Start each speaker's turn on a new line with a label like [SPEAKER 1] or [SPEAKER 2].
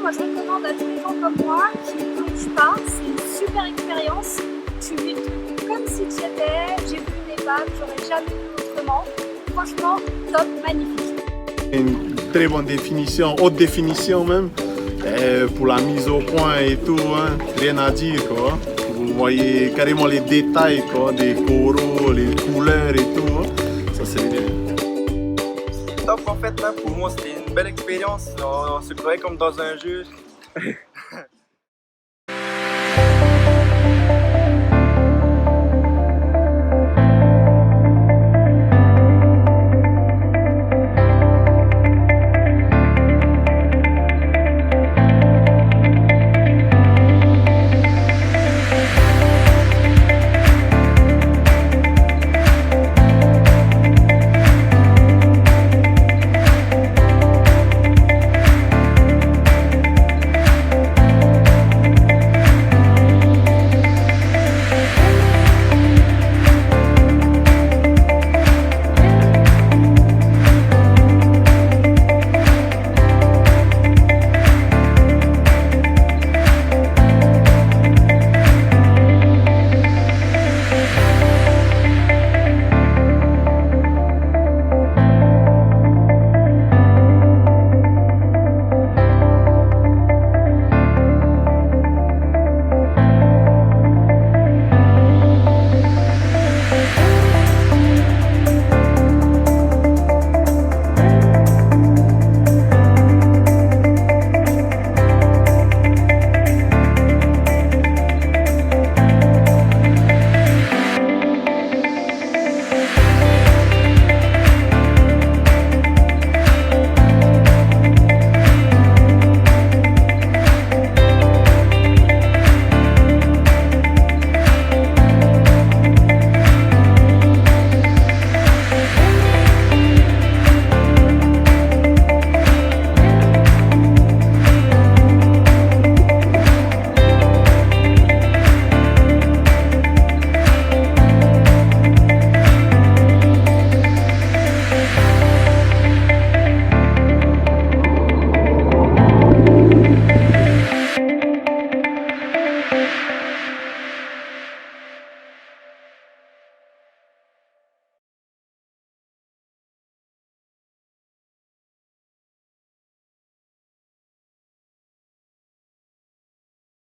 [SPEAKER 1] moi je recommande à tous les gens comme moi qui ne plongent pas. C'est une super expérience. Tu vis le truc comme si tu y étais. J'ai vu des vagues, j'aurais jamais vu autrement. Franchement, top, magnifique.
[SPEAKER 2] Une très bonne définition, haute définition même, pour la mise au point et tout, hein, rien à dire quoi. Vous voyez carrément les détails quoi, des coraux, les couleurs et tout, hein. Ça c'est
[SPEAKER 3] Top en fait, là, pour moi c'était une belle expérience, on se croyait comme dans un jeu.